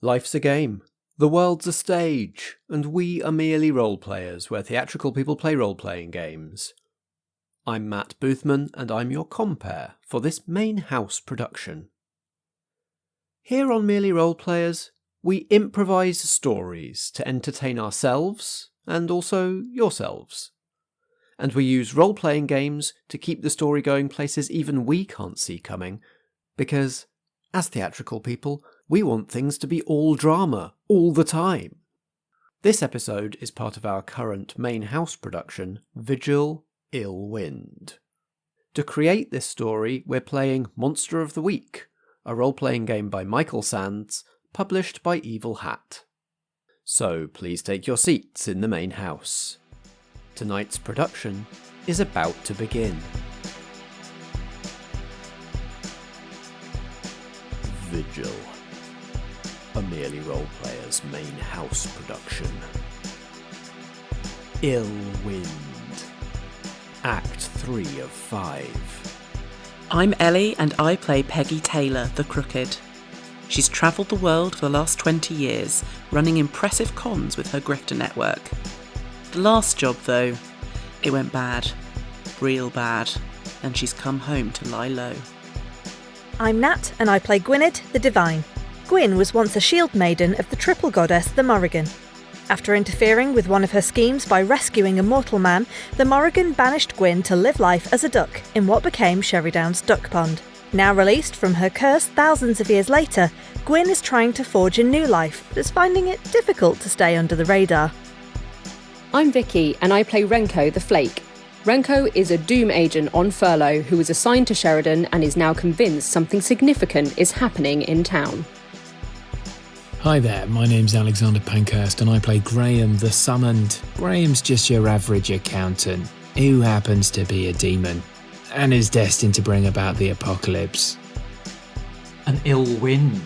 Life's a game. The world's a stage, and we are merely role-players where theatrical people play role-playing games. I'm Matt Boothman, and I'm your compere for this main house production. Here on Merely Role-Players, we improvise stories to entertain ourselves, and also yourselves. And we use role-playing games to keep the story going places even we can't see coming, because, as theatrical people, we want things to be all drama, all the time. This episode is part of our current main house production, Vigil, Gwynned. To create this story, we're playing Monster of the Week, a role-playing game by Michael Sands, published by Evil Hat. So please take your seats in the main house. Tonight's production is about to begin. Vigil, a Merely Role-Players main house production. Gwynned, Act 3 of 5. I'm Ellie and I play Peggy Tailor, the Crooked. She's travelled the world for the last 20 years, running impressive cons with her grifter network. The last job, though, it went bad. Real bad. And she's come home to lie low. I'm Nat, and I play Gwynned, the Divine. Gwyn was once a Shieldmaiden of the triple goddess, the Morrigan. After interfering with one of her schemes by rescuing a mortal man, the Morrigan banished Gwyn to live life as a duck in what became Sherrydown's duck pond. Now released from her curse thousands of years later, Gwyn is trying to forge a new life, but is finding it difficult to stay under the radar. I'm Vicky, and I play Renko the Flake. Renko is a doom agent on furlough who was assigned to Sheridan and is now convinced something significant is happening in town. Hi there, my name's Alexander Pankhurst and I play Graham the Summoned. Graham's just your average accountant, who happens to be a demon, and is destined to bring about the apocalypse. An ill wind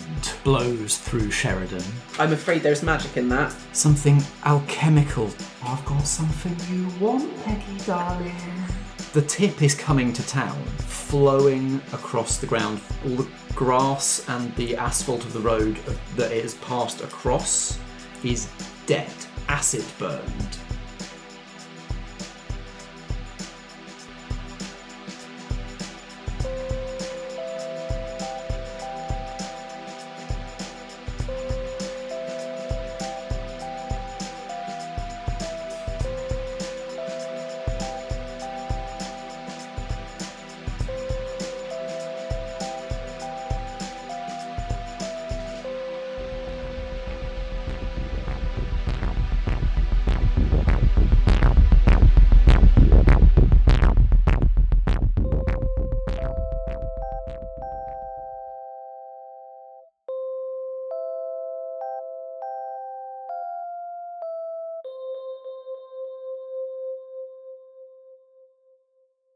blows through Sheridan. I'm afraid there's magic in that. Something alchemical. I've got something you want, Peggy, darling. The tip is coming to town, flowing across the ground. All the grass and the asphalt of the road that it has passed across is dead, acid burned.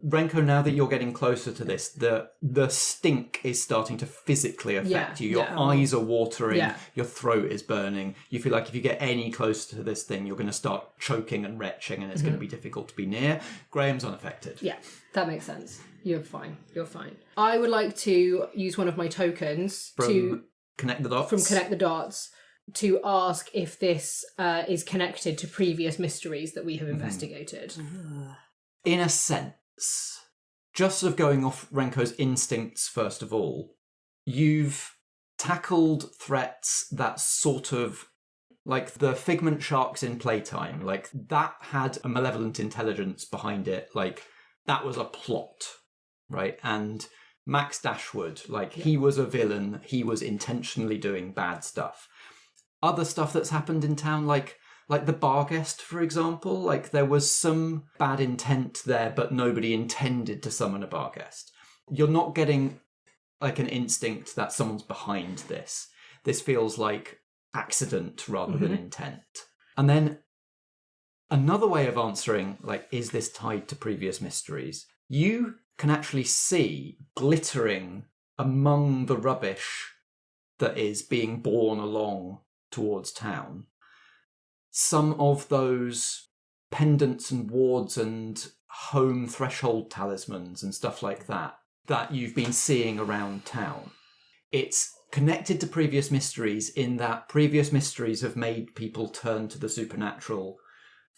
Renko, now that you're getting closer to this, the stink is starting to physically affect you. Your eyes are watering, your throat is burning. You feel like if you get any closer to this thing, you're going to start choking and retching, and it's going to be difficult to be near. Graham's unaffected. Yeah, that makes sense. You're fine. I would like to use one of my tokens to Connect the Dots. To ask if this is connected to previous mysteries that we have investigated. In a sense, just sort of going off Renko's instincts first of all, you've tackled threats that sort of, like the figment sharks in Playtime, like that had a malevolent intelligence behind it, like that was a plot, right? And Max Dashwood, he was a villain, he was intentionally doing bad stuff. Other stuff that's happened in town, like the bar guest, for example, there was some bad intent there, but nobody intended to summon a bar guest. You're not getting an instinct that someone's behind this. This feels like accident rather than intent. And then another way of answering, is this tied to previous mysteries? You can actually see glittering among the rubbish that is being borne along towards town some of those pendants and wards and home threshold talismans and stuff like that you've been seeing around town. It's connected to previous mysteries in that previous mysteries have made people turn to the supernatural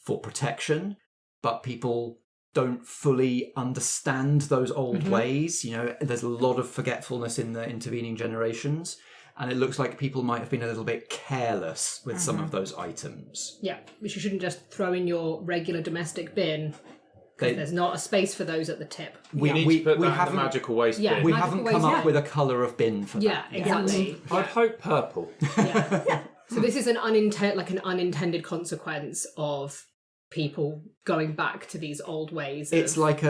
for protection, but people don't fully understand those old ways. You know, there's a lot of forgetfulness in the intervening generations, and it looks like people might have been a little bit careless with some of those items. Yeah, which you shouldn't just throw in your regular domestic bin, because there's not a space for those at the tip. We need to put that in the magical waste bin. We haven't come up with a colour of bin for that. Yeah, exactly. I'd hope purple. So this is an unintended consequence of people going back to these old ways. It's like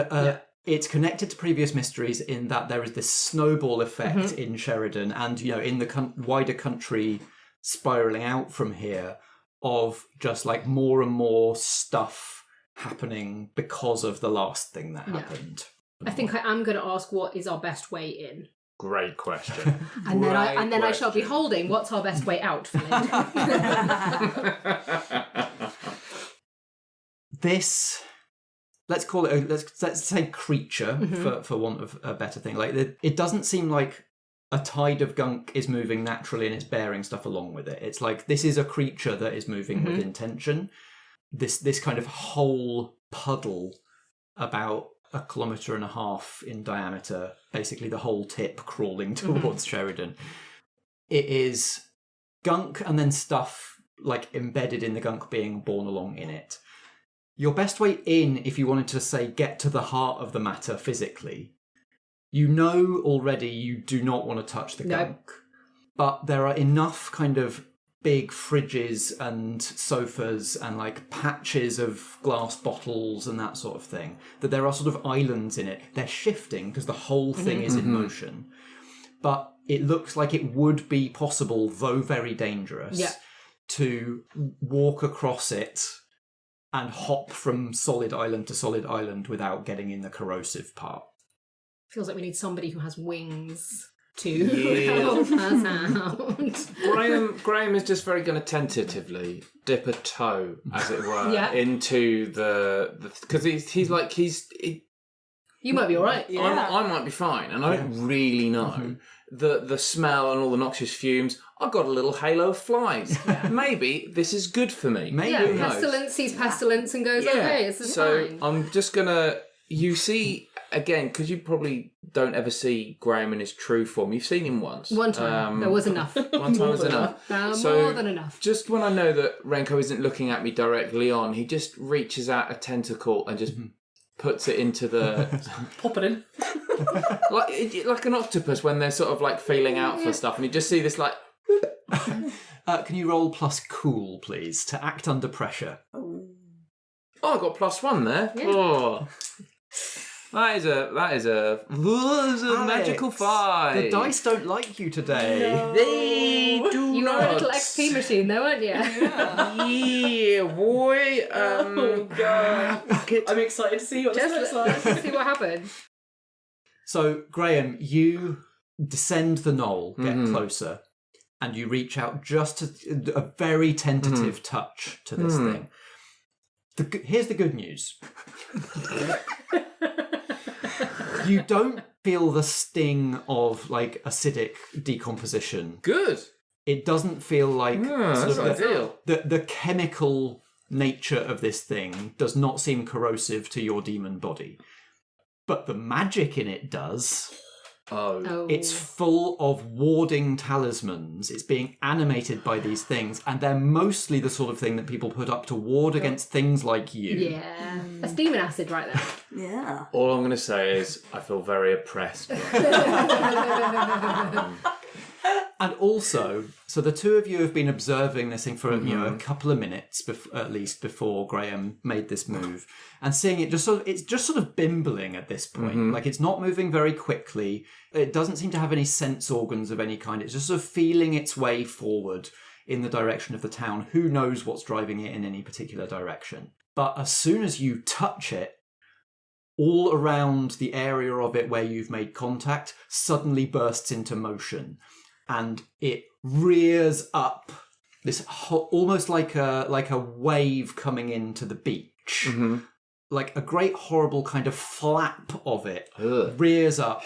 it's connected to previous mysteries in that there is this snowball effect in Sheridan and, you know, in the wider country spiralling out from here of just like more and more stuff happening because of the last thing that happened. I think I am going to ask, what is our best way in? Great question. And then I shall be holding, what's our best way out, Philip? This, let's call it, let's say creature for want of a better thing. Like it doesn't seem like a tide of gunk is moving naturally and it's bearing stuff along with it. It's like this is a creature that is moving with intention. This kind of whole puddle about 1.5 kilometers in diameter, basically the whole tip crawling towards Sheridan. It is gunk and then stuff like embedded in the gunk being borne along in it. Your best way in, if you wanted to say get to the heart of the matter physically, you know already you do not want to touch the gunk, but there are enough kind of big fridges and sofas and like patches of glass bottles and that sort of thing that there are sort of islands in it. They're shifting because the whole thing is in motion, but it looks like it would be possible, though very dangerous, to walk across it and hop from solid island to solid island without getting in the corrosive part. Feels like we need somebody who has wings to help us out. Graham is just very going to tentatively dip a toe, as it were, into the because he's like you might be all right. I might be fine, and I don't really know the smell and all the noxious fumes. I've got a little halo of flies. Maybe this is good for me. Maybe pestilence sees pestilence and goes, okay, this is fine. I'm just gonna. You see again, because you probably don't ever see Graham in his true form. You've seen him once. One time. There was enough. One time was enough. More than enough. Just when I know that Renko isn't looking at me directly on, he just reaches out a tentacle and just puts it into the... Pop it in. like an octopus when they're sort of like feeling out for stuff, and you just see this like... Can you roll plus cool, please, to act under pressure? Oh, I got +1 there. Yeah. Oh. That is a Alex, magical 5. The dice don't like you today. No. They do You were not. a little XP machine though, weren't you? Yeah, boy. Oh, God. I'm excited to see what this looks like. Let's see what happens. So, Graham, you descend the knoll, get closer, and you reach out just to a very tentative touch to this thing. Here's the good news. You don't feel the sting of like acidic decomposition. Good. It doesn't feel like That's ideal. the chemical nature of this thing does not seem corrosive to your demon body. But the magic in it does. Oh. It's full of warding talismans. It's being animated by these things, and they're mostly the sort of thing that people put up to ward against things like you. Yeah. That's demon acid right there. Yeah. All I'm going to say is I feel very oppressed. And also, so the two of you have been observing this thing for a couple of minutes, at least, before Graham made this move, and seeing it it's just sort of bimbling at this point. Like it's not moving very quickly. It doesn't seem to have any sense organs of any kind. It's just sort of feeling its way forward in the direction of the town. Who knows what's driving it in any particular direction? But as soon as you touch it, all around the area of it where you've made contact suddenly bursts into motion. And it rears up this almost like a wave coming into the beach, like a great horrible kind of flap of it rears up.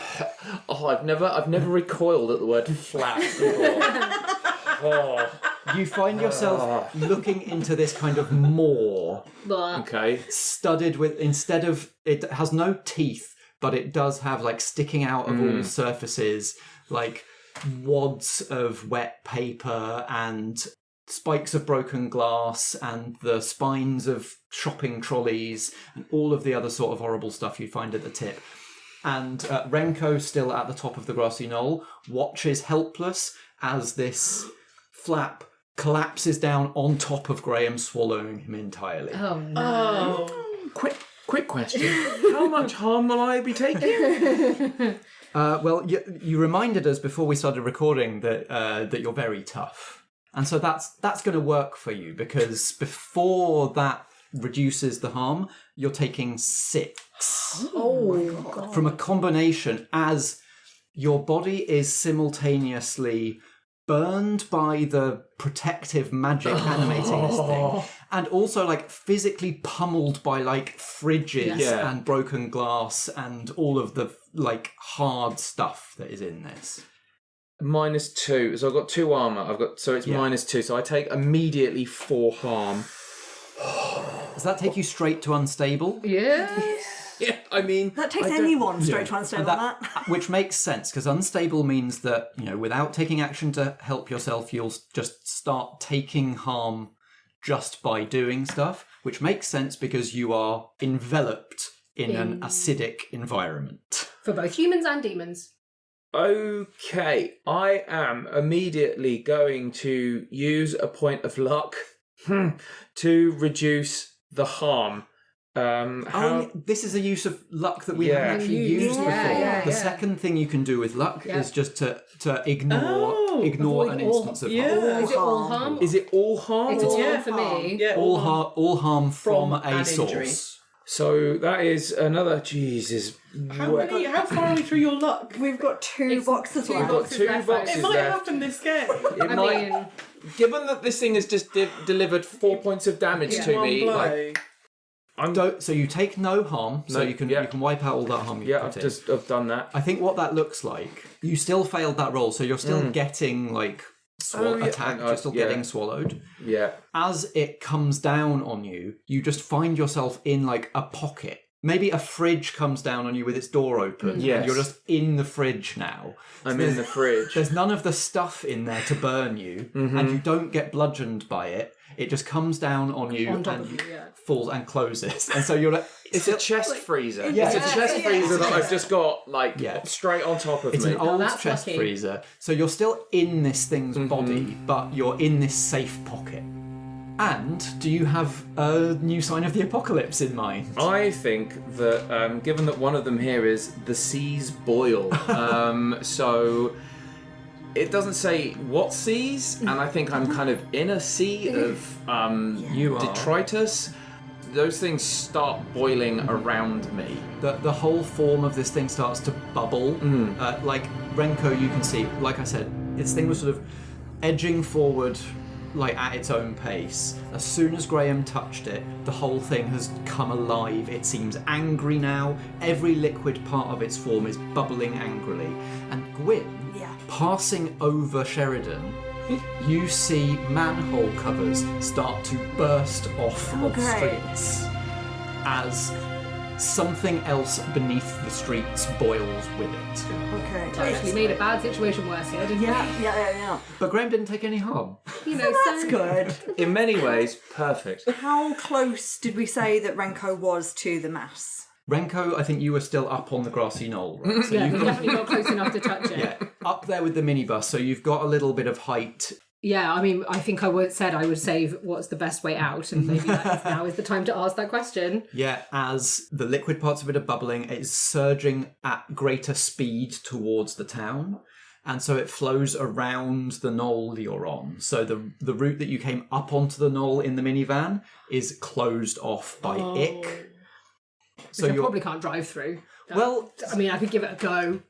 Oh, I've never recoiled at the word flap before. You find yourself looking into this kind of maw. Okay. Studded with, instead of, it has no teeth, but it does have like sticking out of all surfaces, like wads of wet paper and spikes of broken glass and the spines of shopping trolleys and all of the other sort of horrible stuff you find at the tip. And Renko, still at the top of the grassy knoll, watches helpless as this flap collapses down on top of Graham, swallowing him entirely. Oh, no. Quick question. How much harm will I be taking? Well, you reminded us before we started recording that you're very tough. And so that's going to work for you, because before that reduces the harm, you're taking 6. Oh my God. From a combination, as your body is simultaneously burned by the protective magic animating this thing, and also like physically pummeled by like fridges and broken glass and all of the like hard stuff that is in this. -2. So I've got 2 armor. So it's -2. So I take immediately 4 harm. Does that take you straight to unstable? Yeah. Yeah, I mean, That takes anyone straight to unstable on that. Which makes sense, because unstable means that, you know, without taking action to help yourself, you'll just start taking harm just by doing stuff, which makes sense because you are enveloped in an acidic environment. For both humans and demons. okay, I am immediately going to use a point of luck to reduce the harm. This is a use of luck that we haven't actually used before. The second thing you can do with luck is just to ignore an instance of harm. Is it all harm? Is it all harm? It's all harm for me. Yeah, All harm from a an source. injury. So that is another. Jesus. How far are we through your luck? We've got 2 boxes We've left. got 2 boxes It might left. happen this game. It might. Given that this thing has just delivered 4 points of damage to me, like, So you take no harm, so you can wipe out all that harm you put in. I've done that. I think what that looks like, you still failed that roll, so you're still getting like attacked, you're still getting swallowed. Yeah. As it comes down on you, you just find yourself in like a pocket. Maybe a fridge comes down on you with its door open, Yes. and you're just in the fridge now. I'm in the fridge. There's none of the stuff in there to burn you, and you don't get bludgeoned by it. It just comes down on you and falls and closes. And so you're like... It's a chest freezer. Yeah. It's a chest freezer that I've just got, like, straight on top of It's me. an old that's chest lucky. freezer. So you're still in this thing's body, but you're in this safe pocket. And do you have a new sign of the apocalypse in mind? I think that, given that one of them here is the seas boil, so it doesn't say what seas, and I think I'm kind of in a sea of detritus. Those things start boiling around me. The whole form of this thing starts to bubble. Like Renko, you can see, like I said, this thing was sort of edging forward like at its own pace. As soon as Graham touched it, the whole thing has come alive. It seems angry now. Every liquid part of its form is bubbling angrily. And Gwynned, passing over Sheridan, you see manhole covers start to burst off of streets as something else beneath the streets boils with it. Okay. Actually made a bad situation worse here, didn't we? Yeah. But Graham didn't take any harm. You know, That's good. In many ways, perfect. How close did we say that Renko was to the mass? Renko, I think you were still up on the grassy knoll, right? So Yeah, you've we definitely got close enough to touch it. up there with the minibus, so you've got a little bit of height. Yeah, I mean, I think I said I would save what's the best way out, and maybe now is the time to ask that question. Yeah, as the liquid parts of it are bubbling, it is surging at greater speed towards the town. And so it flows around the knoll you're on. So the route that you came up onto the knoll in the minivan is closed off by ick. So you probably can't drive through. Well, I mean, I could give it a go.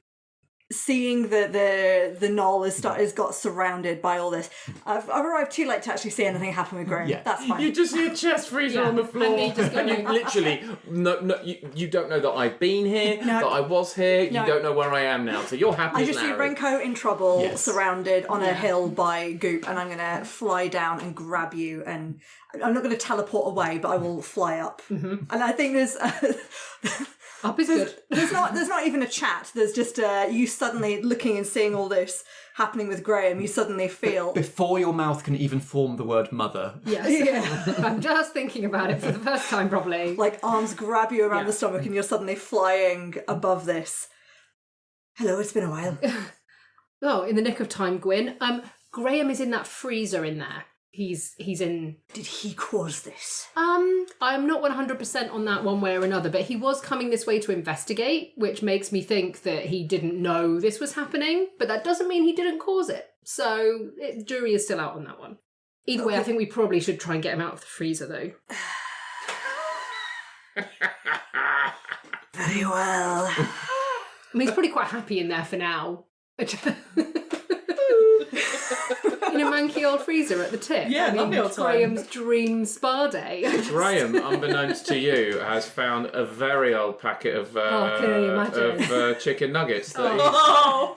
seeing that the knoll has got surrounded by all this. I've arrived too late to actually see anything happen with Graham. Yeah. That's fine. You just see a chest freezer on the floor, and you literally you don't know that I've been here, that I was here. You don't know where I am now, so you're happy. I just see Larry. Renko in trouble, surrounded on a hill by Goop, and I'm going to fly down and grab you, and I'm not going to teleport away, but I will fly up. And I think there's. Up is good. There's not even a chat. There's just you suddenly looking and seeing all this happening with Graham. You suddenly feel Before your mouth can even form the word mother. Yes. I'm just thinking about it for the first time, probably. like arms grab you around the stomach, and you're suddenly flying above this. Hello, it's been a while. Oh, in the nick of time, Gwyn. Graham is in that freezer in there. He's in. Did he cause this? I'm not 100% on that one way or another, but he was coming this way to investigate, which makes me think that he didn't know this was happening, but that doesn't mean he didn't cause it. So, jury is still out on that one. Either way, I think we probably should try and get him out of the freezer, though. Very well. I mean, he's probably quite happy in there for now. In a manky old freezer at the tip. Yeah, lovely old time. Graham's dream spa day. Graham, unbeknownst to you, has found a very old packet of chicken nuggets that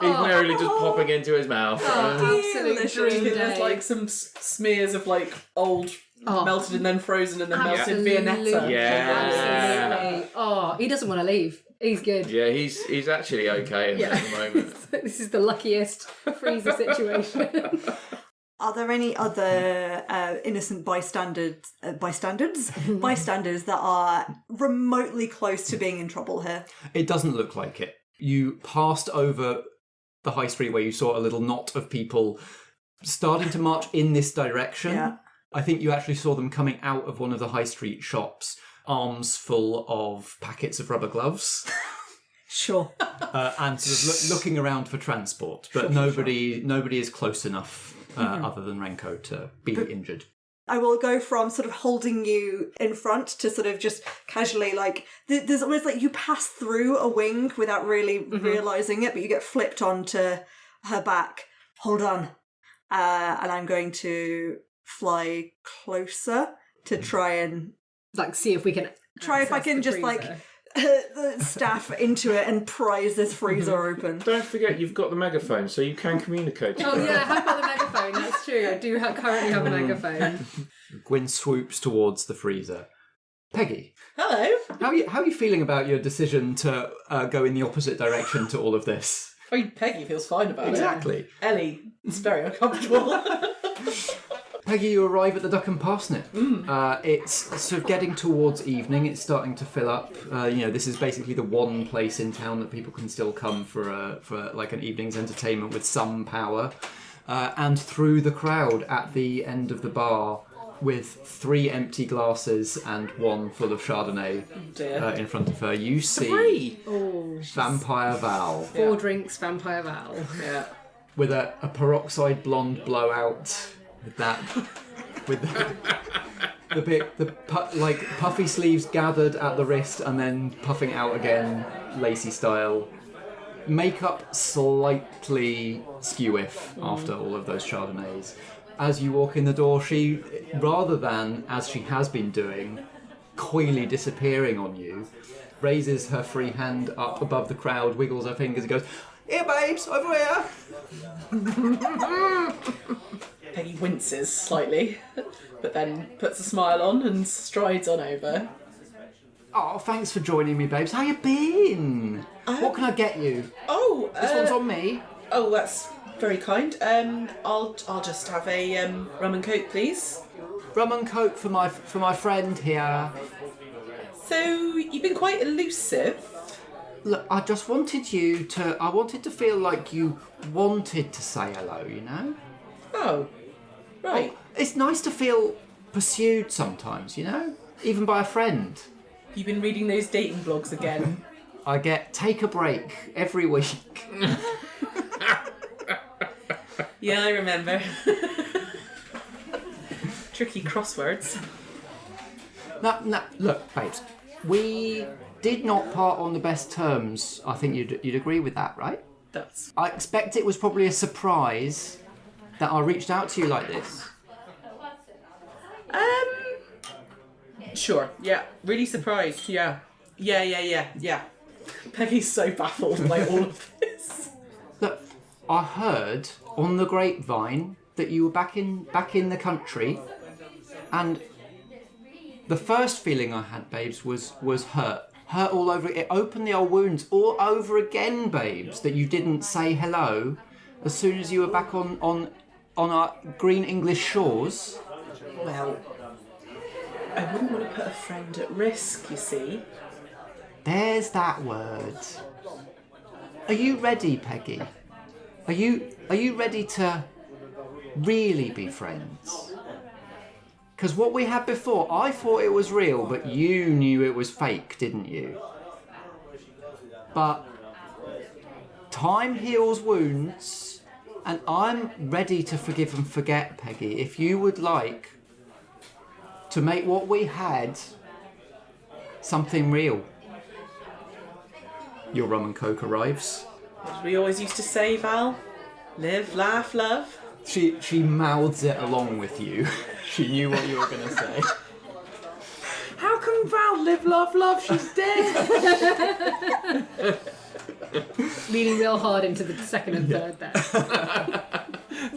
he's merrily just popping into his mouth. Absolute dream day. There's like some smears of like old melted and then frozen and then melted Absolutely. Viennetta. Yeah. Absolutely. Oh, he doesn't want to leave. He's good. Yeah, he's actually okay at the moment. This is the luckiest freezer situation. Are there any other innocent bystanders that are remotely close to being in trouble here? It doesn't look like it. You passed over the high street where you saw a little knot of people starting to march in this direction. Yeah. I think you actually saw them coming out of one of the high street shops, arms full of packets of rubber gloves. Sure. And sort of looking around for transport. But nobody is close enough other than Renko to be injured. I will go from sort of holding you in front to sort of just casually, like, there's almost like you pass through a wing without really realising it, but you get flipped onto her back. Hold on. And I'm going to fly closer to try and... Like, see if we can... Try if I can just, like, the staff into it and prise this freezer open. Don't forget, you've got the megaphone, so you can communicate. Oh, yeah, I have got the megaphone. That's true. I do currently have a megaphone. Gwyn swoops towards the freezer. Peggy. Hello. How are you feeling about your decision to go in the opposite direction to all of this? I mean, Peggy feels fine about Exactly. it. Ellie is very uncomfortable. Peggy, you arrive at the Duck and Parsnip. It's sort of getting towards evening. It's starting to fill up. This is basically the one place in town that people can still come for like an evening's entertainment with some power. And through the crowd at the end of the bar, with 3 empty glasses and 1 full of Chardonnay in front of her, you see Vampire Val. 4 drinks, Vampire Val. Yeah. With a peroxide blonde blowout. With the puffy sleeves gathered at the wrist and then puffing out again, lacy style. Makeup slightly skew-iff after all of those Chardonnays. As you walk in the door, she, rather than, as she has been doing, coyly disappearing on you, raises her free hand up above the crowd, wiggles her fingers and goes, "Here, babes, over here!" Peggy winces slightly, but then puts a smile on and strides on over. Oh, thanks for joining me, babes. How you been? What can I get you? This one's on me. Oh, that's very kind. I'll just have a rum and coke, please. Rum and coke for my friend here. So you've been quite elusive. Look, I just wanted I wanted to feel like you wanted to say hello, you know? Oh, right. It's nice to feel pursued sometimes, you know? Even by a friend. You've been reading those dating blogs again. I get take a break every week. Yeah, I remember. Tricky crosswords. No, look, babes. We did not part on the best terms. I think you'd agree with that, right? I expect it was probably a surprise that I reached out to you like this. Sure. Yeah. Really surprised. Yeah. Yeah. Peggy's so baffled by all of this. Look, I heard on the grapevine that you were back in the country, and the first feeling I had, babes, was hurt all over. It opened the old wounds all over again, babes. That you didn't say hello as soon as you were back on our green English shores. Well, I wouldn't want to put a friend at risk, you see. There's that word. Are you ready, Peggy? Are you ready to really be friends? Because what we had before, I thought it was real, but you knew it was fake, didn't you? But time heals wounds, and I'm ready to forgive and forget, Peggy. If you would like to make what we had something real. Your rum and coke arrives. As we always used to say, Val, live, laugh, love. She mouths it along with you. She knew what you were going to say. How can Val live, laugh, love? She's dead. Leaning real hard into the second and third there.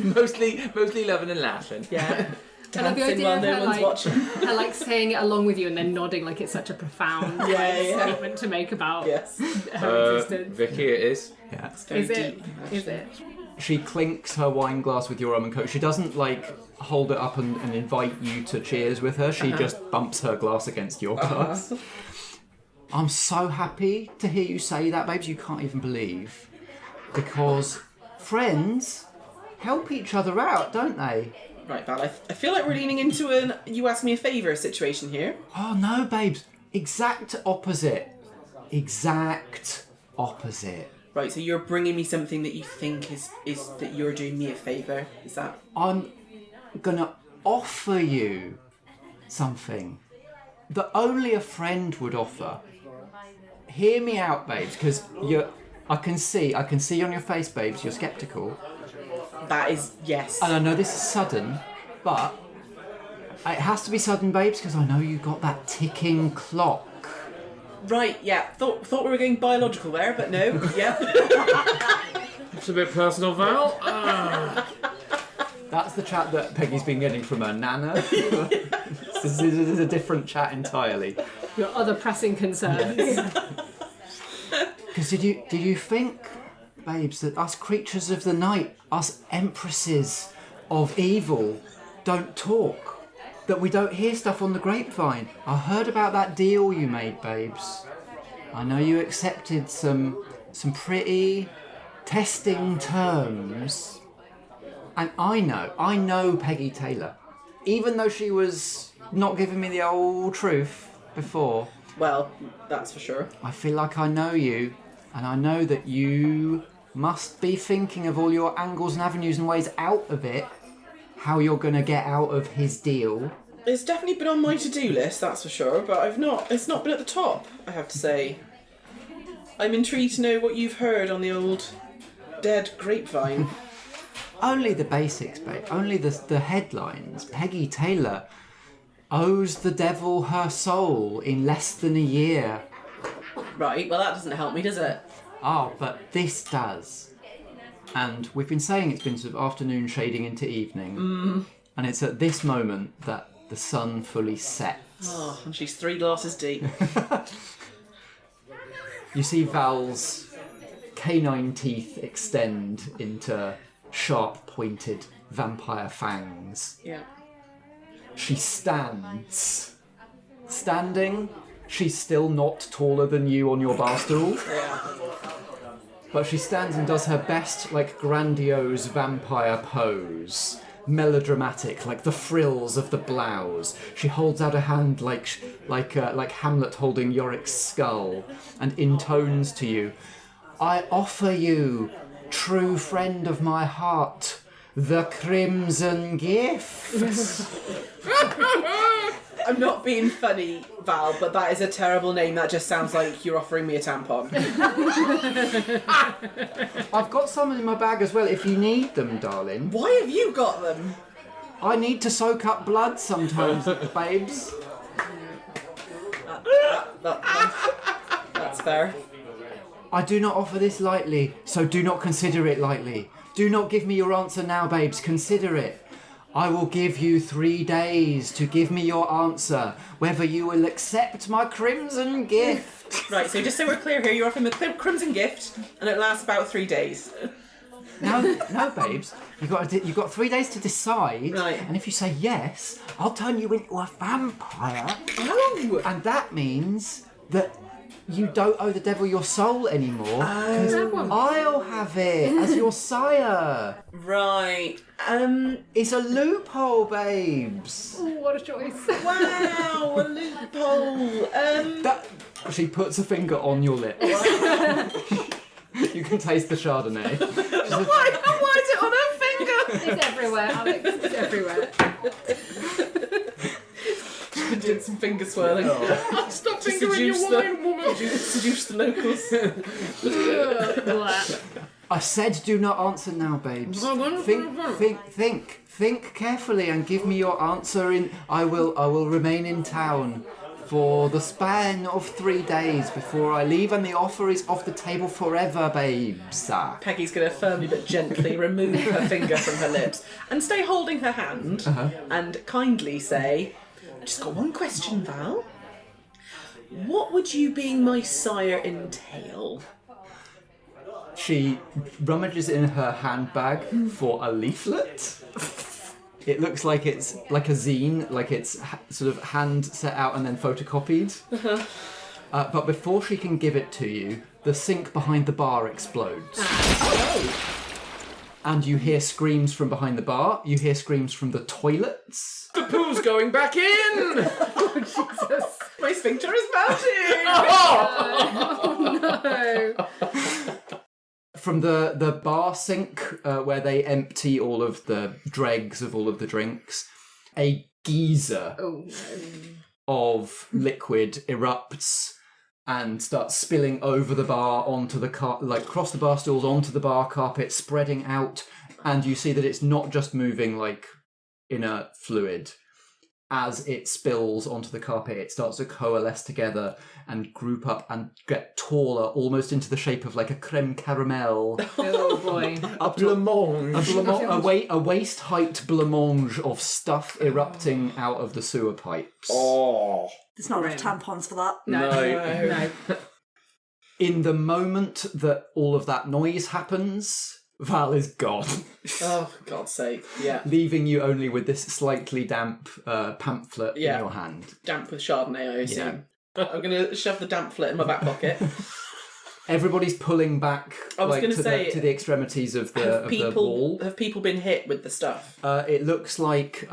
mostly loving and laughing. Yeah. And the idea while of no her, one's watching. her like saying it along with you and then nodding like it's such a profound statement to make about her existence. Vicky, it is. Yeah. Is it? Is it? She clinks her wine glass with your rum and coke. She doesn't like hold it up and invite you to cheers with her. She just bumps her glass against your glass. I'm so happy to hear you say that, babes. You can't even believe. Because friends help each other out, don't they? Right, Val, I feel like we're leaning into an you ask me a favour situation here. Oh no, babes. Exact opposite. Exact opposite. Right, so you're bringing me something that you think is that you're doing me a favour. Is that... I'm gonna offer you something that only a friend would offer. Hear me out, babes, because I can see on your face, babes, you're sceptical. That is, yes. And I know this is sudden, but it has to be sudden, babes, because I know you got that ticking clock. Right, yeah. Thought we were going biological there, but no. Yeah. It's a bit personal, Val. That's the chat that Peggy's been getting from her nana. This is a different chat entirely. Your other pressing concerns. Because did you think, babes, that us creatures of the night, us empresses of evil, don't talk? That we don't hear stuff on the grapevine? I heard about that deal you made, babes. I know you accepted some pretty testing terms. And I know Peggy Tailor. Even though she was not giving me the old truth before. Well, that's for sure. I feel like I know you, and I know that you must be thinking of all your angles and avenues and ways out of it, how you're going to get out of his deal. It's definitely been on my to-do list, that's for sure, but it's not been at the top, I have to say. I'm intrigued to know what you've heard on the old dead grapevine. Only the basics, babe. Only the headlines. Peggy Tailor owes the devil her soul in less than a year. Right, well that doesn't help me, does it? Oh, but this does. And we've been saying it's been sort of afternoon shading into evening. And it's at this moment that the sun fully sets. Oh, and she's 3 glasses deep. You see Val's canine teeth extend into sharp-pointed vampire fangs. Yeah. She stands. Standing, she's still not taller than you on your bar stool. Yeah. But she stands and does her best, like, grandiose vampire pose. Melodramatic, like the frills of the blouse. She holds out a hand like Hamlet holding Yorick's skull, and intones to you, "I offer you, true friend of my heart, the crimson gift." I'm not being funny, Val, but that is a terrible name. That just sounds like you're offering me a tampon. I've got some in my bag as well if you need them, darling. Why have you got them? I need to soak up blood sometimes, babes. That's fair. I do not offer this lightly, so do not consider it lightly. Do not give me your answer now, babes. Consider it. I will give you 3 days to give me your answer, whether you will accept my crimson gift. Right, so just so we're clear here, you're offering the crimson gift, and it lasts about 3 days. No, babes. You've got 3 days to decide, right. And if you say yes, I'll turn you into a vampire. Oh! And that means that you don't owe the devil your soul anymore. I'll have it as your sire. Right. It's a loophole, babes. Oh, what a choice. Wow, a loophole. She puts a finger on your lips. You can taste the Chardonnay. Why is it on her finger? It's everywhere, Alex. It's everywhere. Did some finger swirling. Oh. Stop fingering your wine, woman. Seduce the locals. I said do not answer now, babes. Think carefully and give me your answer I will remain in town for the span of 3 days before I leave, and the offer is off the table forever, babes. Peggy's going to firmly but gently remove her finger from her lips and stay holding her hand and kindly say, "I've just got one question, Val. What would you being my sire entail?" She rummages in her handbag for a leaflet. It looks like it's like a zine, like it's sort of hand set out and then photocopied. But before she can give it to you, the sink behind the bar explodes. And you hear screams from behind the bar. You hear screams from the toilets. The pool's going back in! Oh, Jesus. My sphincter is melting! Oh, no. From the bar sink, where they empty all of the dregs of all of the drinks, a geyser of liquid erupts and starts spilling over the bar onto the across the bar stools onto the bar carpet, spreading out, and you see that it's not just moving like inert fluid. As it spills onto the carpet, it starts to coalesce together and group up and get taller, almost into the shape of like a creme caramel. Oh boy. A blancmange. A waist-height blancmange of stuff erupting out of the sewer pipes. Oh. There's not enough tampons for that. No. In the moment that all of that noise happens, Val is gone. Oh, for God's sake. Yeah. Leaving you only with this slightly damp pamphlet in your hand. Damp with Chardonnay, I assume. Yeah. I'm going to shove the pamphlet in my back pocket. Everybody's pulling back I was gonna say, to the extremities of the wall. Have people been hit with the stuff? It looks like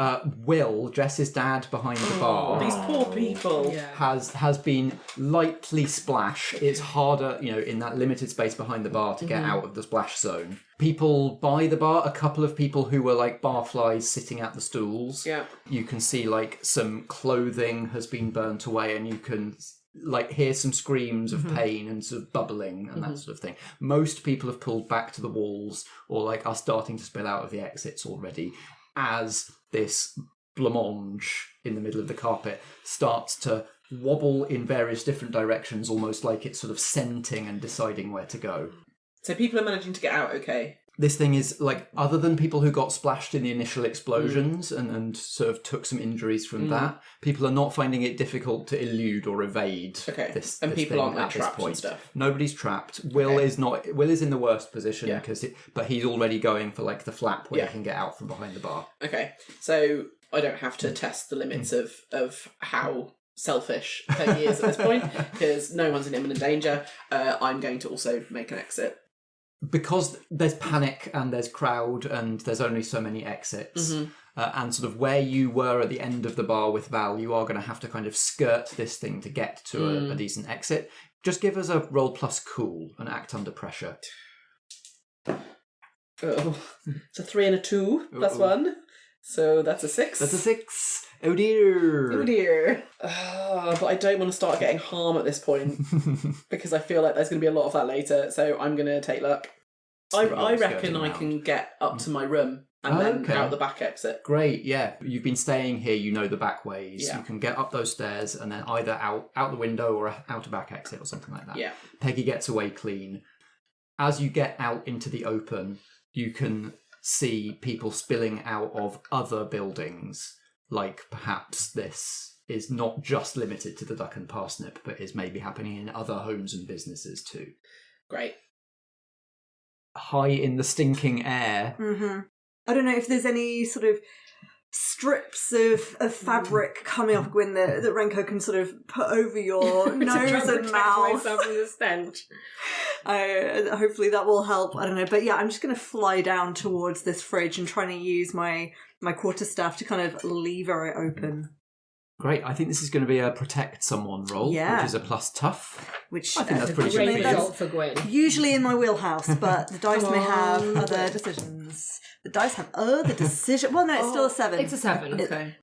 Will, Jess's dad behind the bar, These poor people. has been lightly splashed. It's harder, in that limited space behind the bar to get out of the splash zone. People by the bar, a couple of people who were like barflies sitting at the stools. Yeah. You can see like some clothing has been burnt away, and you can like hear some screams of pain and sort of bubbling and that sort of thing. Most people have pulled back to the walls or like are starting to spill out of the exits already as this blancmange in the middle of the carpet starts to wobble in various different directions, almost like it's sort of scenting and deciding where to go. So people are managing to get out okay? This thing is, like, other than people who got splashed in the initial explosions and sort of took some injuries from that, people are not finding it difficult to elude or evade this people thing aren't like at this trapped point. and stuff. Nobody's trapped. Will is not. Will is in the worst position but he's already going for like the flap where he can get out from behind the bar. Okay, so I don't have to test the limits of how selfish Peggy is at this point because no one's in imminent danger. I'm going to also make an exit. Because there's panic and there's crowd and there's only so many exits, and sort of where you were at the end of the bar with Val, you are going to have to kind of skirt this thing to get to a decent exit. Just give us a roll plus cool and act under pressure. Oh, it's a 3 and a 2 plus 1, so that's a 6. That's a 6. Oh dear. Oh dear. But I don't want to start getting harm at this point because I feel like there's going to be a lot of that later. So I'm going to take luck. I reckon I can get up to my room and then out the back exit. Great, yeah. You've been staying here, you know the back ways. Yeah. You can get up those stairs and then either out the window or out a back exit or something like that. Yeah. Peggy gets away clean. As you get out into the open, you can see people spilling out of other buildings, like perhaps this is not just limited to the Duck and Parsnip, but is maybe happening in other homes and businesses too. Great. High in the stinking air. Mm-hmm. I don't know if there's any sort of strips of fabric coming off Gwyn that Renko can sort of put over your nose and mouth. Myself from the stench. Hopefully that will help. I don't know. But yeah, I'm just going to fly down towards this fridge and trying to use my quarterstaff to kind of lever it open. Great. I think this is going to be a protect someone roll, which is a plus tough. Which I think that's pretty Great good. result for Gwen. Usually in my wheelhouse, but the dice may have other decisions. The dice have other decisions. Well, no, it's still a 7. It's a 7. Okay.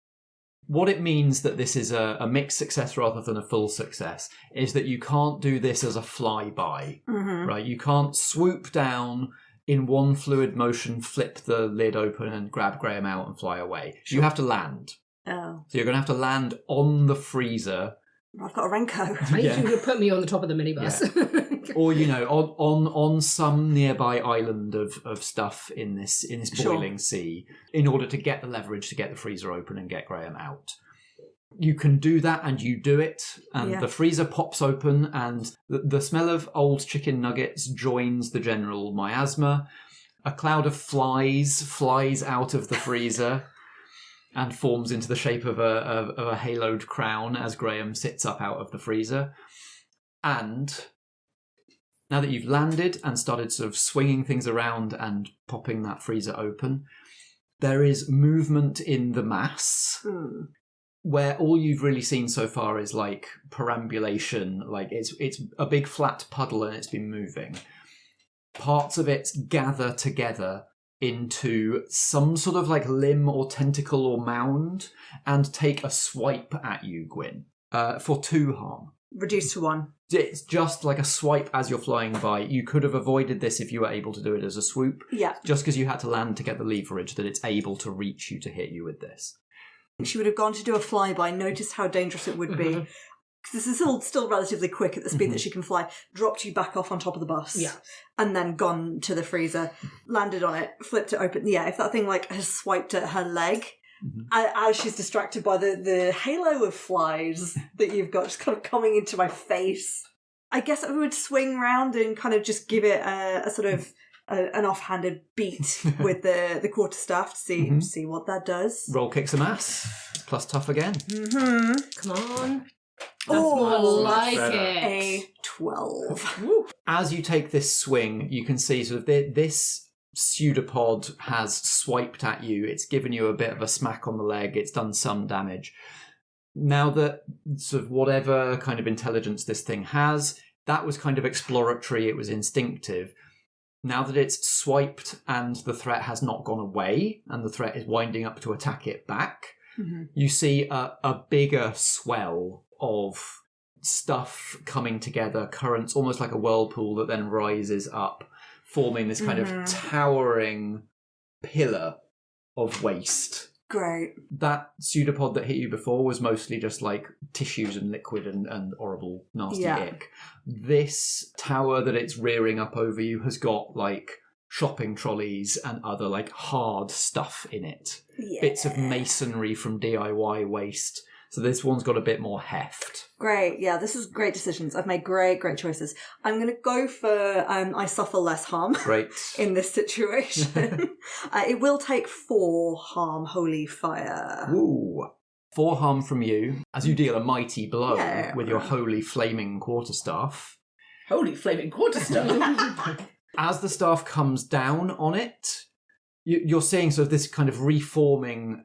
What it means that this is a mixed success rather than a full success is that you can't do this as a flyby, right? You can't swoop down in one fluid motion, flip the lid open and grab Graham out and fly away. Sure. You have to land. Oh. So you're going to have to land on the freezer. I've got a Renko. I need you to put me on the top of the minibus. Yeah. Or, on some nearby island of stuff in this boiling sea in order to get the leverage to get the freezer open and get Graham out. You can do that and you do it and the freezer pops open and the smell of old chicken nuggets joins the general miasma. A cloud of flies out of the freezer and forms into the shape of a haloed crown as Graham sits up out of the freezer. And now that you've landed and started sort of swinging things around and popping that freezer open, there is movement in the mass where all you've really seen so far is like perambulation, like it's a big flat puddle and it's been moving. Parts of it gather together into some sort of like limb or tentacle or mound and take a swipe at you, Gwyn, for 2 harm. Reduced to 1. It's just like a swipe as you're flying by. You could have avoided this if you were able to do it as a swoop. Yeah. Just because you had to land to get the leverage that it's able to reach you to hit you with this. She would have gone to do a flyby, noticed how dangerous it would be. Because this is still relatively quick at the speed that she can fly, dropped you back off on top of the bus, and then gone to the freezer, landed on it, flipped it open. Yeah, if that thing like has swiped at her leg, as she's distracted by the halo of flies that you've got just kind of coming into my face, I guess I would swing round and kind of just give it a sort of an offhanded beat with the quarterstaff to see what that does. Roll kick some ass. It's plus tough again. Come on. I like it. A 12. As you take this swing, you can see sort of this pseudopod has swiped at you. It's given you a bit of a smack on the leg. It's done some damage. Now that sort of whatever kind of intelligence this thing has, that was kind of exploratory. It was instinctive. Now that it's swiped and the threat has not gone away and the threat is winding up to attack it back, you see a bigger swell of stuff coming together, currents, almost like a whirlpool that then rises up, forming this kind of towering pillar of waste. Great. That pseudopod that hit you before was mostly just like tissues and liquid and horrible, nasty ick. This tower that it's rearing up over you has got like shopping trolleys and other like hard stuff in it. Yeah. Bits of masonry from DIY waste. So this one's got a bit more heft. Great. Yeah, this is great decisions. I've made great choices. I'm going to go for I suffer less harm in this situation. It will take 4 harm, holy fire. Ooh. 4 harm from you as you deal a mighty blow with your holy flaming quarterstaff. Holy flaming quarterstaff. As the staff comes down on it, you're seeing sort of this kind of reforming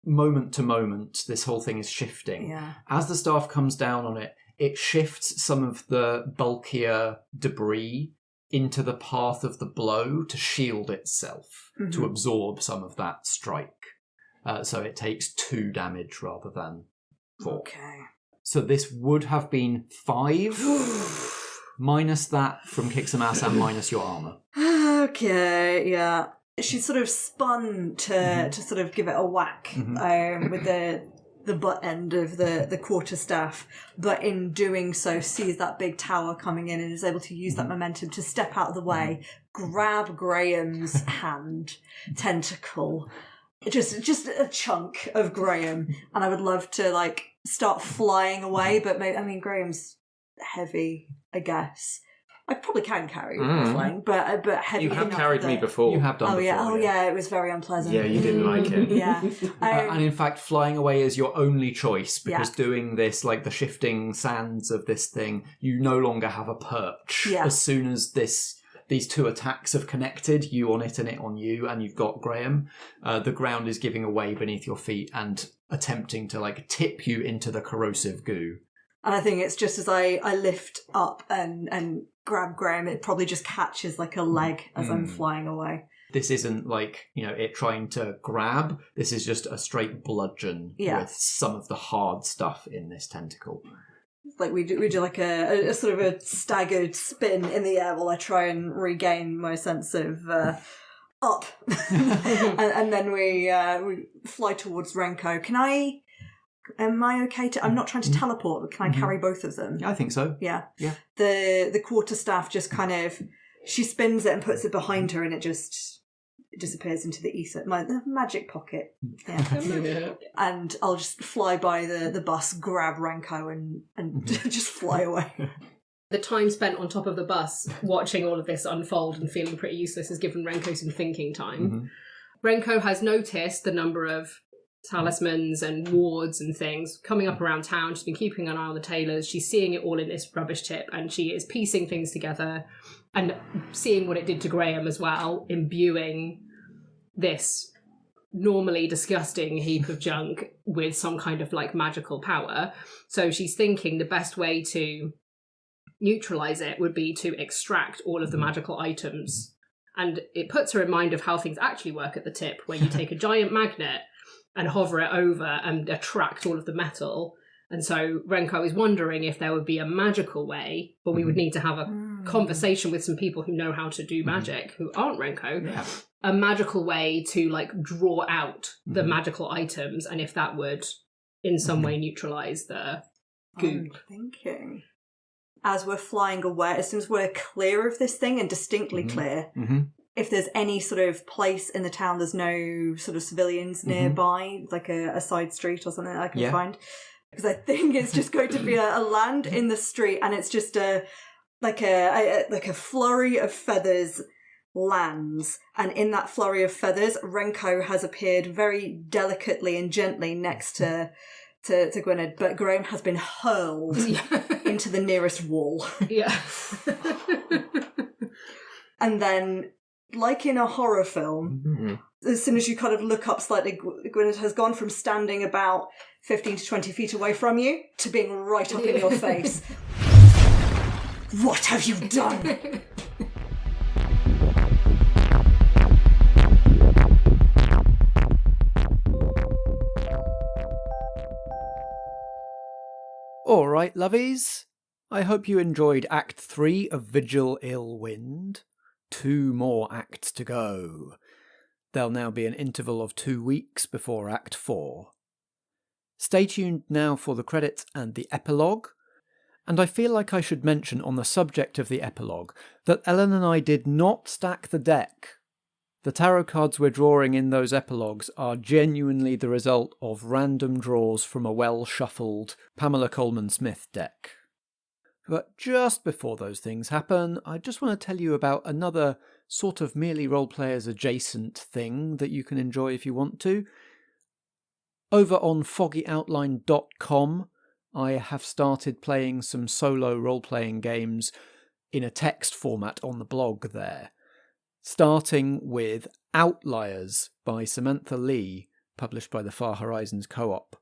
moment to moment. This whole thing is shifting. Yeah. As the staff comes down on it, it shifts some of the bulkier debris into the path of the blow to shield itself, to absorb some of that strike. So it takes 2 damage rather than 4. Okay. So this would have been 5, minus that from kick some ass and minus your armour. Okay, yeah. She sort of spun to sort of give it a whack with the butt end of the quarterstaff, but in doing so sees that big tower coming in and is able to use that momentum to step out of the way, grab Graham's hand, tentacle, just a chunk of Graham, and I would love to like start flying away, but maybe, I mean, Graham's heavy, I guess. I probably can carry flying, but heavy. You have enough carried that- me before. You have done before. Yeah, it was very unpleasant. Yeah, you didn't like it. Yeah. And in fact, flying away is your only choice, because doing this, like the shifting sands of this thing, you no longer have a perch. Yeah. As soon as these 2 attacks have connected, you on it and it on you, and you've got Graham, the ground is giving away beneath your feet and attempting to like tip you into the corrosive goo. And I think it's just as I lift up and grab Graham, it probably just catches like a leg as I'm flying away. This isn't like, it trying to grab. This is just a straight bludgeon with some of the hard stuff in this tentacle. Like we do like a sort of a staggered spin in the air while I try and regain my sense of up. and then we fly towards Renko. Am I okay to... I'm not trying to teleport, but can I carry both of them? I think so. Yeah. Yeah. The quarterstaff just kind of... She spins it and puts it behind her, and it disappears into the ether. The magic pocket. Yeah. And I'll just fly by the bus, grab Renko, and just fly away. The time spent on top of the bus watching all of this unfold and feeling pretty useless has given Renko some thinking time. Renko has noticed the number of talismans and wards and things coming up around town. She's been keeping an eye on the tailors. She's seeing it all in this rubbish tip, and she is piecing things together and seeing what it did to Graham as well, imbuing this normally disgusting heap of junk with some kind of like magical power. So she's thinking the best way to neutralize it would be to extract all of the magical items. And it puts her in mind of how things actually work at the tip, where you take a giant magnet and hover it over and attract all of the metal. And so Renko is wondering if there would be a magical way, but we would need to have a conversation with some people who know how to do magic, who aren't Renko, a magical way to like draw out the magical items, and if that would in some way neutralise the goo. I'm thinking, as we're flying away, as soon as we're clear of this thing and distinctly clear, if there's any sort of place in the town, there's no sort of civilians nearby, like a side street or something that I can find. Because I think it's just going to be a land in the street, and it's just a flurry of feathers lands, and in that flurry of feathers, Renko has appeared very delicately and gently next to Gwynned, but Graham has been hurled into the nearest wall. Yeah. And then, like in a horror film, as soon as you kind of look up slightly, Gwynned has gone from standing about 15 to 20 feet away from you to being right up in your face. What have you done? All right, lovies. I hope you enjoyed Act 3 of Vigil Ill-Wind. 2 more acts to go. There'll now be an interval of 2 weeks before Act 4. Stay tuned now for the credits and the epilogue. And I feel like I should mention on the subject of the epilogue that Ellen and I did not stack the deck. The tarot cards we're drawing in those epilogues are genuinely the result of random draws from a well-shuffled Pamela Coleman Smith deck. But just before those things happen, I just want to tell you about another sort of merely role-players adjacent thing that you can enjoy if you want to. Over on foggyoutline.com, I have started playing some solo role-playing games in a text format on the blog there. Starting with Outliers by Samantha Lee, published by the Far Horizons Co-op.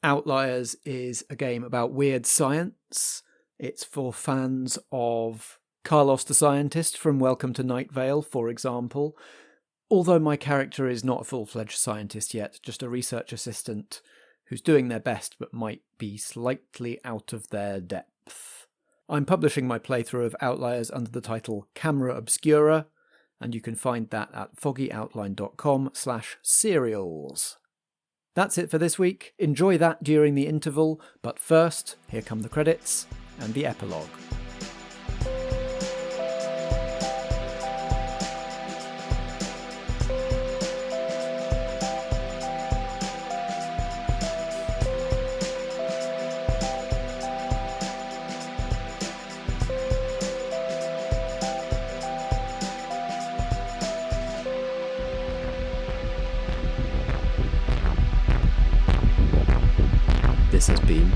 Outliers is a game about weird science. It's for fans of Carlos the Scientist from Welcome to Night Vale, for example, Although my character is not a full-fledged scientist yet, just a research assistant who's doing their best but might be slightly out of their depth. I'm publishing my playthrough of Outliers under the title Camera Obscura, and you can find that at foggyoutline.com/serials. That's it for this week. Enjoy that during the interval, but first, here come the credits and the epilogue. This has been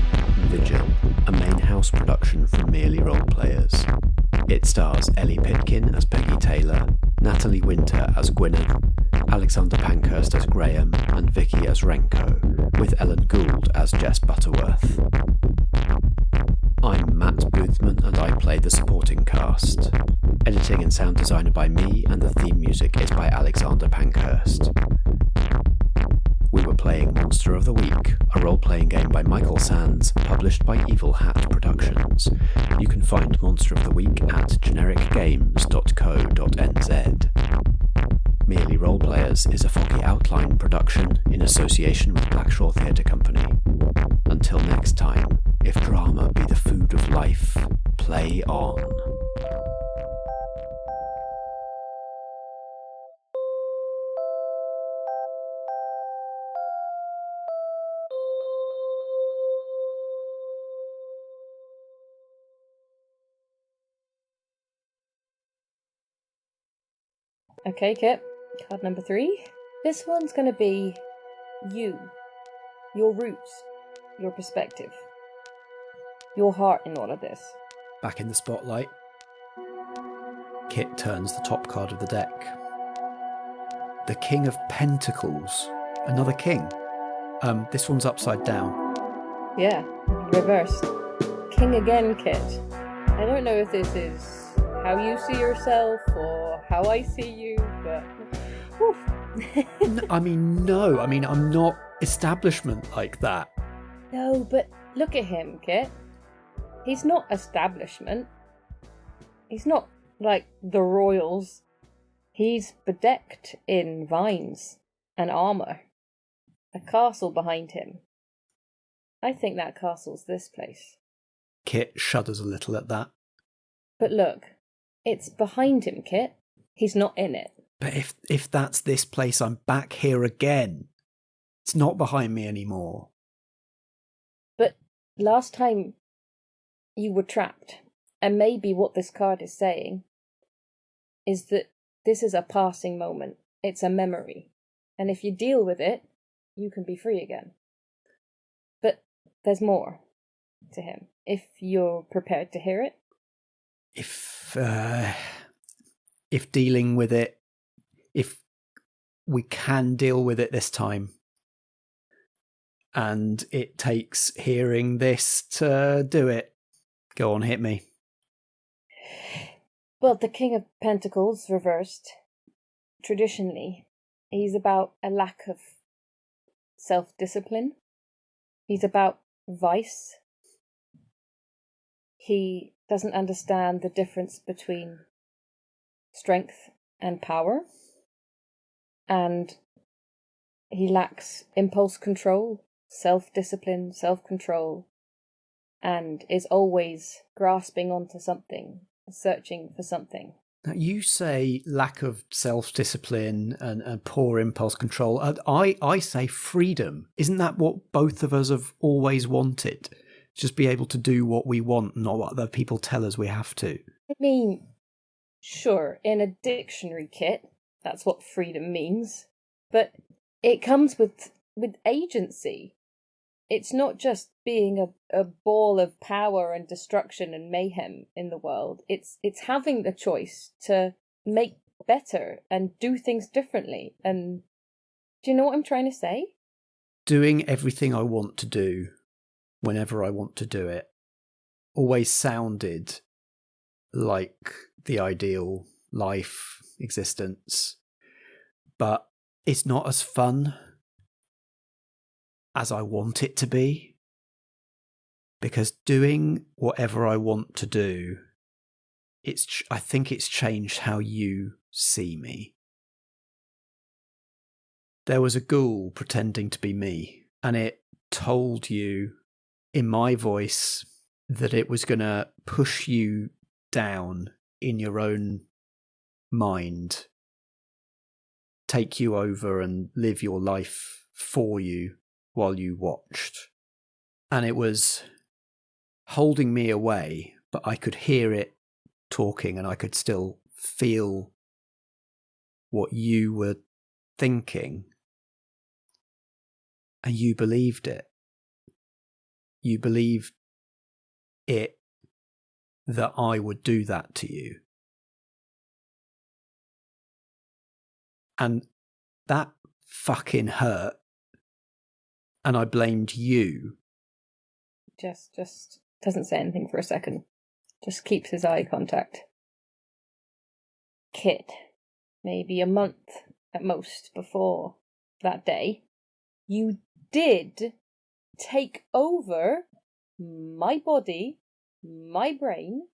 Vigil, a main house production from Merely Role Players. It stars Ellie Pitkin as Peggy Tailor, Natalie Winter as Gwynned, Alexander Pankhurst as Graham, and Vicky as Renko, with Ellen Gould as Jess Butterworth. I'm Matt Boothman and I play the supporting cast. Editing and sound design are by me, and the theme music is by Alexander Pankhurst. We were playing Monster of the Week, a role-playing game by Michael Sands, published by Evil Hat Productions. You can find Monster of the Week at genericgames.co.nz. Merely Role Players is a Foggy Outline production in association with Blackshaw Theatre Company. Until next time, if drama be the food of life, play on. Okay, Kit. Card number 3. This one's going to be you. Your roots. Your perspective. Your heart in all of this. Back in the spotlight, Kit turns the top card of the deck. The King of Pentacles. Another king. This one's upside down. Yeah, reversed. King again, Kit. I don't know if this is how you see yourself or how I see you, but... No. I'm not establishment like that. No, but look at him, Kit. He's not establishment. He's not like the royals. He's bedecked in vines and armour. A castle behind him. I think that castle's this place. Kit shudders a little at that. But look, it's behind him, Kit. He's not in it. But if that's this place, I'm back here again. It's not behind me anymore. But last time you were trapped, and maybe what this card is saying is that this is a passing moment. It's a memory. And if you deal with it, you can be free again. But there's more to him, if you're prepared to hear it. If dealing with it, if we can deal with it this time, and it takes hearing this to do it, go on, hit me. Well, the King of Pentacles reversed. Traditionally, he's about a lack of self-discipline. He's about vice. He doesn't understand the difference between strength and power. And he lacks impulse control, self-discipline, self-control, and is always grasping onto something, searching for something. Now, you say lack of self-discipline and poor impulse control. I say freedom. Isn't that what both of us have always wanted? Just be able to do what we want, not what other people tell us we have to. I mean, sure, in a dictionary, Kit, that's what freedom means. But it comes with agency. It's not just being a ball of power and destruction and mayhem in the world. It's having the choice to make better and do things differently. And do you know what I'm trying to say? Doing everything I want to do whenever I want to do it always sounded like the ideal life existence. but it's not as fun as I want it to be. Because doing whatever I want to do, I think it's changed how you see me. There was a ghoul pretending to be me, and it told you in my voice that it was going to push you down in your own mind, take you over and live your life for you while you watched. And it was holding me away, but I could hear it talking and I could still feel what you were thinking. And you believed it. You believed it that I would do that to you. And that fucking hurt. And I blamed you. Just doesn't say anything for a second. Just keeps his eye contact. Kit, maybe a month at most before that day, you did take over my body, my brain,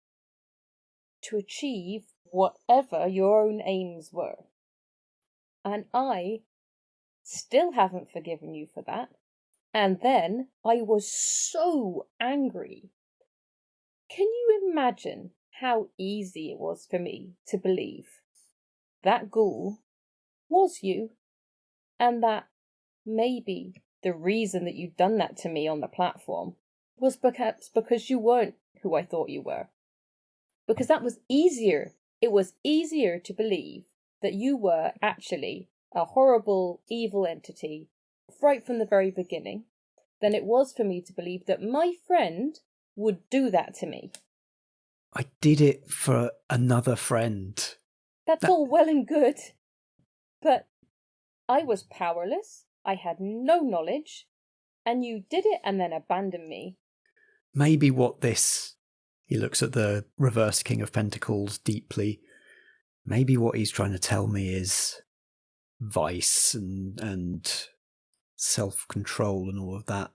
to achieve whatever your own aims were. And I still haven't forgiven you for that. And then I was so angry. Can you imagine how easy it was for me to believe that ghoul was you, and that maybe the reason that you'd done that to me on the platform was perhaps because you weren't who I thought you were? Because that was easier. It was easier to believe that you were actually a horrible, evil entity right from the very beginning than it was for me to believe that my friend would do that to me. I did it for another friend. That's all well and good, but I was powerless, I had no knowledge, and you did it and then abandoned me. Maybe what this... He looks at the reverse King of Pentacles deeply. Maybe what he's trying to tell me is vice and self-control and all of that.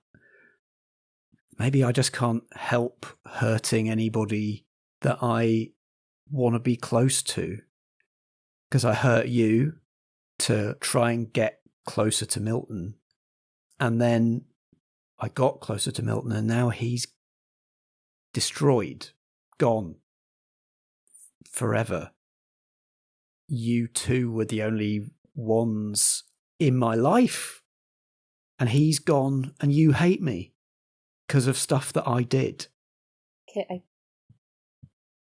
Maybe I just can't help hurting anybody that I want to be close to. Because I hurt you to try and get closer to Milton. And then I got closer to Milton and now he's destroyed, gone, forever. You two were the only ones in my life. And he's gone and you hate me because of stuff that I did. Kit,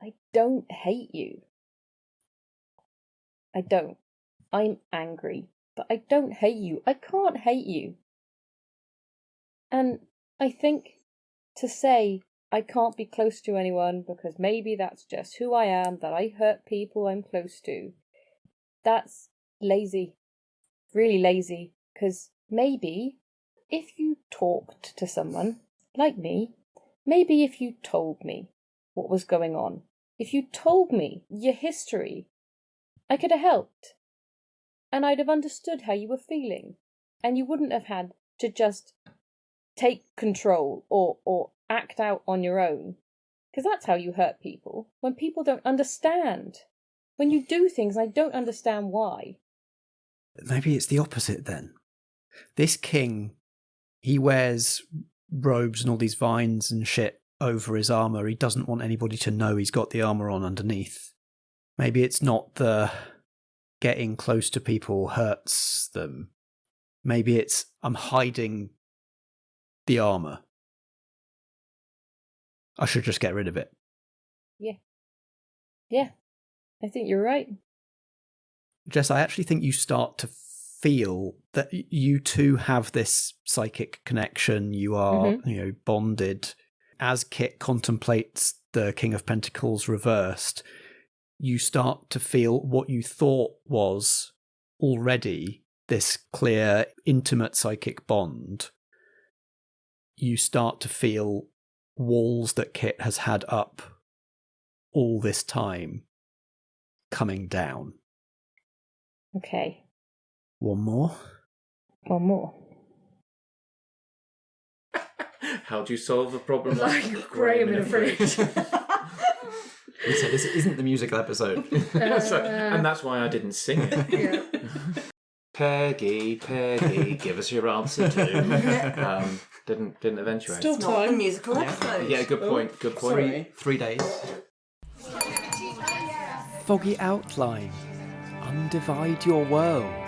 I don't hate you. I don't. I'm angry, but I don't hate you. I can't hate you. And I think to say I can't be close to anyone because maybe that's just who I am, that I hurt people I'm close to, that's lazy. Really lazy. Because maybe if you talked to someone like me, maybe if you told me what was going on, if you told me your history, I could have helped. And I'd have understood how you were feeling. And you wouldn't have had to just take control or act out on your own. Because that's how you hurt people. When people don't understand. When you do things, I don't understand why. Maybe it's the opposite then. This king, he wears robes and all these vines and shit over his armour. He doesn't want anybody to know he's got the armour on underneath. Maybe it's not the getting close to people hurts them. Maybe it's I'm hiding the armour. I should just get rid of it. Yeah, I think you're right. Jess, I actually think you start to feel that you two have this psychic connection. You are, bonded. As Kit contemplates the King of Pentacles reversed, you start to feel what you thought was already this clear, intimate psychic bond. You start to feel walls that Kit has had up all this time coming down. Okay. One more? One more. How do you solve a problem Like Graham in a fridge. We said this isn't the musical episode. And that's why I didn't sing it. Yeah. Peggy, give us your answer too. Didn't eventuate. Still Not the time. musical episode. Yeah, good point. Good point. Sorry. 3 days. Foggy outline. Undivide your world.